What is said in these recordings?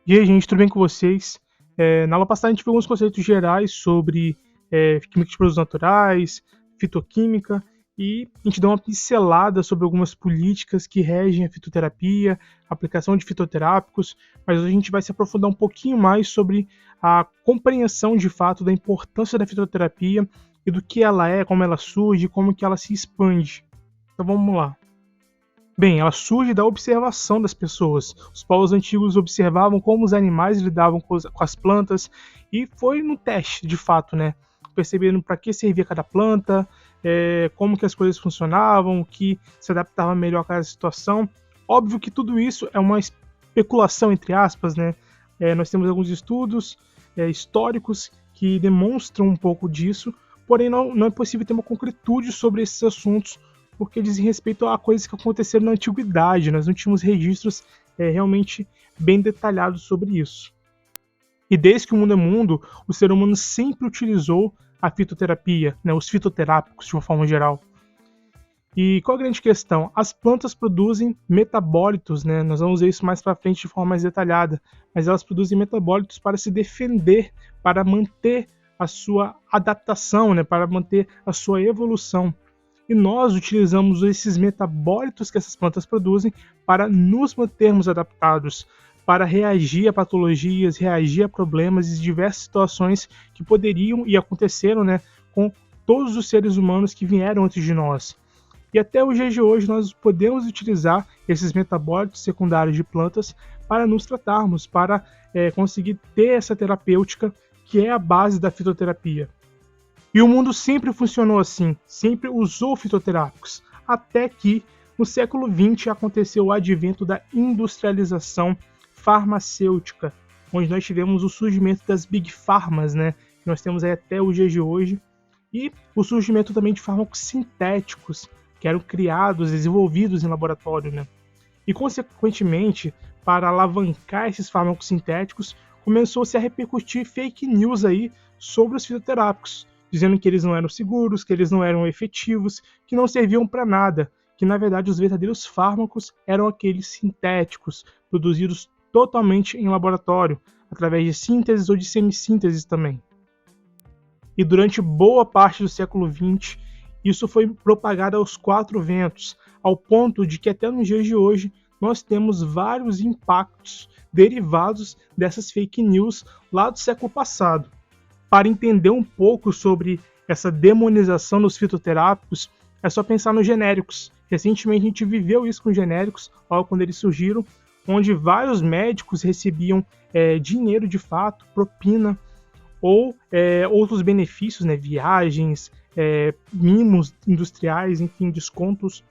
E aí, gente, tudo bem com vocês? Na aula passada a gente viu alguns conceitos gerais sobre química de produtos naturais, fitoquímica, e a gente deu uma pincelada sobre algumas políticas que regem a fitoterapia, a aplicação de fitoterápicos, mas hoje a gente vai se aprofundar um pouquinho mais sobre a compreensão de fato da importância da fitoterapia e do que ela é, como ela surge, como que ela se expande. Então vamos lá. Bem, ela surge da observação das pessoas. Os povos antigos observavam como os animais lidavam com as plantas e foi no teste, de fato, né? Percebendo para que servia cada planta, como que as coisas funcionavam, o que se adaptava melhor a cada situação. Óbvio que tudo isso é uma especulação, entre aspas, né? Nós temos alguns estudos históricos que demonstram um pouco disso, porém não é possível ter uma concretude sobre esses assuntos, porque dizem respeito a coisas que aconteceram na antiguidade. Nós não tínhamos registros realmente bem detalhados sobre isso. E desde que o mundo é mundo, o ser humano sempre utilizou a fitoterapia, né, os fitoterápicos de uma forma geral. E qual a grande questão? As plantas produzem metabólitos, né? Nós vamos ver isso mais para frente de forma mais detalhada, mas elas produzem metabólitos para se defender, para manter a sua adaptação, né, para manter a sua evolução. E nós utilizamos esses metabólitos que essas plantas produzem para nos mantermos adaptados, para reagir a patologias, reagir a problemas e diversas situações que poderiam e aconteceram, né, com todos os seres humanos que vieram antes de nós. E até os dias de hoje nós podemos utilizar esses metabólitos secundários de plantas para nos tratarmos, para conseguir ter essa terapêutica que é a base da fitoterapia. E o mundo sempre funcionou assim, sempre usou fitoterápicos, até que no século XX aconteceu o advento da industrialização farmacêutica, onde nós tivemos o surgimento das Big Pharmas, né, que nós temos aí até os dias de hoje, e o surgimento também de fármacos sintéticos, que eram criados, desenvolvidos em laboratório, né. E consequentemente, para alavancar esses fármacos sintéticos, começou-se a repercutir fake news aí sobre os fitoterápicos, dizendo que eles não eram seguros, que eles não eram efetivos, que não serviam para nada, que na verdade os verdadeiros fármacos eram aqueles sintéticos, produzidos totalmente em laboratório, através de sínteses ou de semissínteses também. E durante boa parte do século XX, isso foi propagado aos quatro ventos, ao ponto de que até nos dias de hoje nós temos vários impactos derivados dessas fake news lá do século passado. Para entender um pouco sobre essa demonização dos fitoterápicos, é só pensar nos genéricos. Recentemente a gente viveu isso com genéricos, quando eles surgiram, onde vários médicos recebiam dinheiro de fato, propina, ou outros benefícios, né, viagens, mimos industriais, enfim, descontos,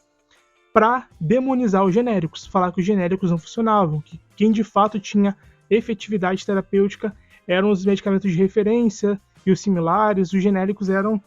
para demonizar os genéricos, falar que os genéricos não funcionavam, que quem de fato tinha efetividade terapêutica eram os medicamentos de referência e os similares, os genéricos eram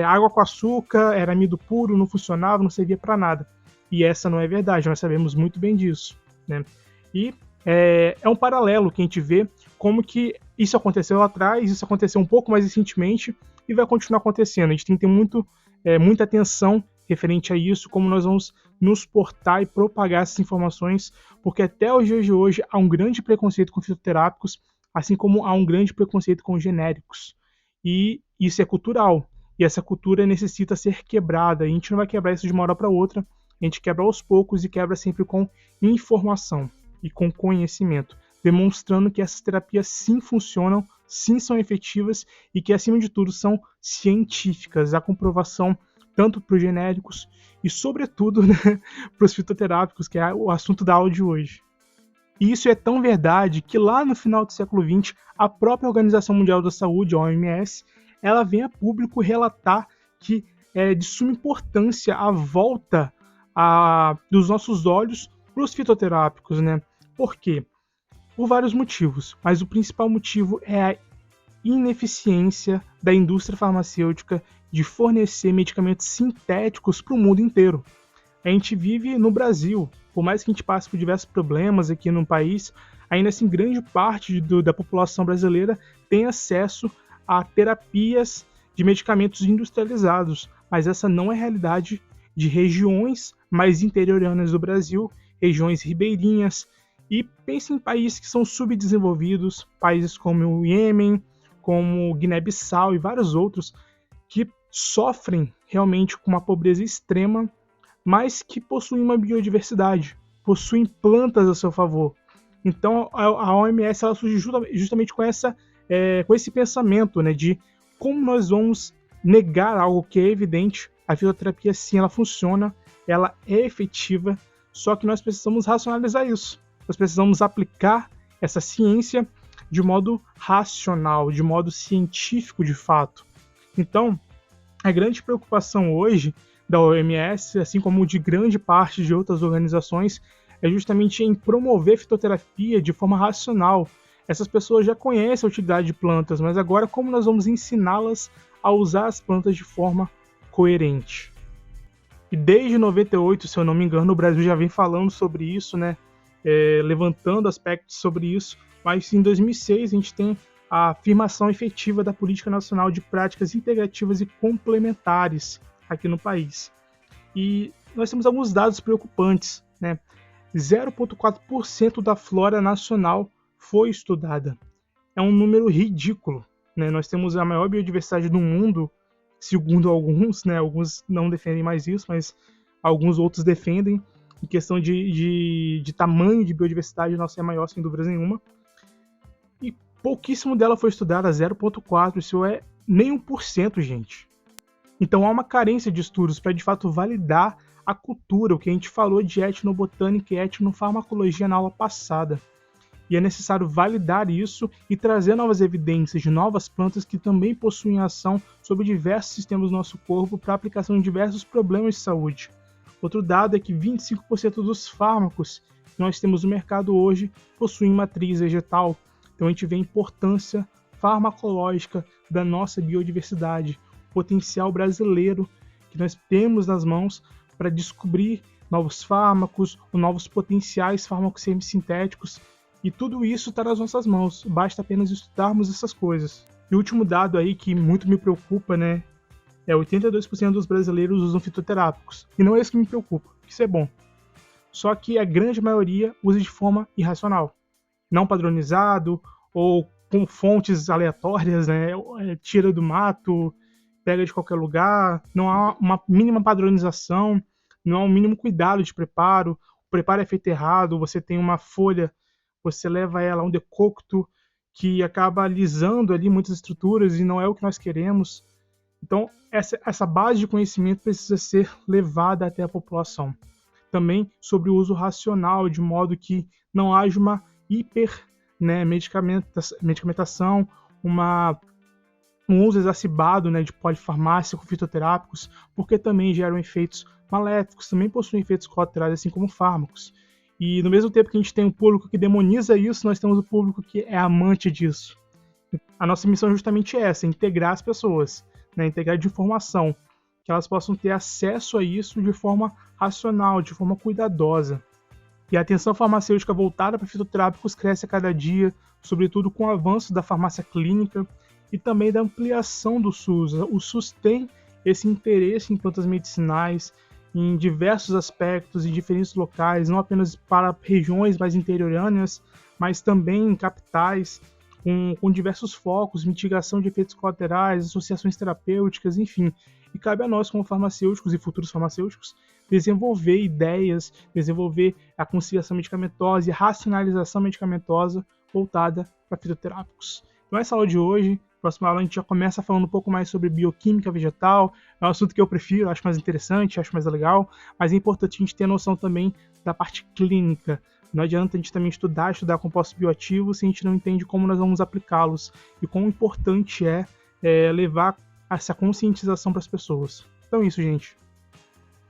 água com açúcar, era amido puro, não funcionava, não servia para nada. E essa não é verdade, nós sabemos muito bem disso, né? E é um paralelo que a gente vê como que isso aconteceu lá atrás, isso aconteceu um pouco mais recentemente e vai continuar acontecendo. A gente tem que ter muita atenção referente a isso, como nós vamos nos portar e propagar essas informações, porque até os dias de hoje há um grande preconceito com fitoterápicos, assim como há um grande preconceito com genéricos. E isso é cultural. E essa cultura necessita ser quebrada. A gente não vai quebrar isso de uma hora para outra. A gente quebra aos poucos e quebra sempre com informação e com conhecimento, demonstrando que essas terapias sim funcionam, sim são efetivas e que, acima de tudo, são científicas. Há comprovação tanto para os genéricos e, sobretudo, né, para os fitoterápicos, que é o assunto da aula de hoje. E isso é tão verdade que lá no final do século XX, a própria Organização Mundial da Saúde, a OMS, ela vem a público relatar que é de suma importância a volta dos nossos olhos para os fitoterápicos, né? Por quê? Por vários motivos, mas o principal motivo é a ineficiência da indústria farmacêutica de fornecer medicamentos sintéticos para o mundo inteiro. A gente vive no Brasil, por mais que a gente passe por diversos problemas aqui no país, ainda assim grande parte da população brasileira tem acesso a terapias de medicamentos industrializados, mas essa não é a realidade de regiões mais interioranas do Brasil, regiões ribeirinhas E pense em países que são subdesenvolvidos, países como o Iêmen, como Guiné-Bissau e vários outros, que sofrem realmente com uma pobreza extrema, mas que possuem uma biodiversidade, possuem plantas a seu favor. Então a OMS ela surge justamente com esse pensamento, né, de como nós vamos negar algo que é evidente. A fitoterapia sim, ela funciona, ela é efetiva, só que nós precisamos racionalizar isso. Nós precisamos aplicar essa ciência de modo racional, de modo científico de fato. Então, a grande preocupação hoje da OMS, assim como de grande parte de outras organizações, é justamente em promover fitoterapia de forma racional. Essas pessoas já conhecem a utilidade de plantas, mas agora como nós vamos ensiná-las a usar as plantas de forma coerente? E desde 98, se eu não me engano, o Brasil já vem falando sobre isso, né? Levantando aspectos sobre isso, mas em 2006 a gente tem a afirmação efetiva da Política Nacional de Práticas Integrativas e Complementares aqui no país. E nós temos alguns dados preocupantes, né? 0,4% da flora nacional foi estudada. É um número ridículo, né? Nós temos a maior biodiversidade do mundo, segundo alguns, né? Alguns não defendem mais isso, mas alguns outros defendem. Em questão de tamanho de biodiversidade, a nossa é maior, sem dúvida nenhuma. E pouquíssimo dela foi estudada, 0,4%. Isso é nem 1%, gente. Então há uma carência de estudos para, de fato, validar a cultura, o que a gente falou de etnobotânica e etnofarmacologia na aula passada. E é necessário validar isso e trazer novas evidências de novas plantas que também possuem ação sobre diversos sistemas do nosso corpo para aplicação em diversos problemas de saúde. Outro dado é que 25% dos fármacos que nós temos no mercado hoje possuem matriz vegetal. Então a gente vê a importância farmacológica da nossa biodiversidade, o potencial brasileiro que nós temos nas mãos para descobrir novos fármacos, ou novos potenciais fármacos semissintéticos, e tudo isso está nas nossas mãos, basta apenas estudarmos essas coisas. E o último dado aí que muito me preocupa, né, 82% dos brasileiros usam fitoterápicos. E não é isso que me preocupa, isso é bom. Só que a grande maioria usa de forma irracional. Não padronizado, ou com fontes aleatórias, né? Tira do mato, pega de qualquer lugar. Não há uma mínima padronização, não há um mínimo cuidado de preparo. O preparo é feito errado, você tem uma folha, você leva ela a um decocto que acaba alisando ali muitas estruturas e não é o que nós queremos. Então, essa base de conhecimento precisa ser levada até a população. Também sobre o uso racional, de modo que não haja uma medicamentação, um uso exacerbado, né, de polifarmácia com fitoterápicos, porque também geram efeitos maléficos, também possuem efeitos colaterais, assim como fármacos. E no mesmo tempo que a gente tem um público que demoniza isso, nós temos o público que é amante disso. A nossa missão é justamente essa, integrar as pessoas, né, integrar de informação, que elas possam ter acesso a isso de forma racional, de forma cuidadosa. E a atenção farmacêutica voltada para fitoterápicos cresce a cada dia, sobretudo com o avanço da farmácia clínica e também da ampliação do SUS. O SUS tem esse interesse em plantas medicinais, em diversos aspectos, em diferentes locais, não apenas para regiões mais interioranas, mas também em capitais, com diversos focos, mitigação de efeitos colaterais, associações terapêuticas, enfim. E cabe a nós, como farmacêuticos e futuros farmacêuticos, desenvolver ideias, desenvolver a conciliação medicamentosa e a racionalização medicamentosa voltada para fitoterápicos. Então essa aula de hoje, próxima aula a gente já começa falando um pouco mais sobre bioquímica vegetal, é um assunto que eu prefiro, acho mais interessante, acho mais legal, mas é importante a gente ter noção também da parte clínica. Não adianta a gente também estudar compostos bioativos se a gente não entende como nós vamos aplicá-los e quão importante é levar essa conscientização para as pessoas. Então é isso, gente.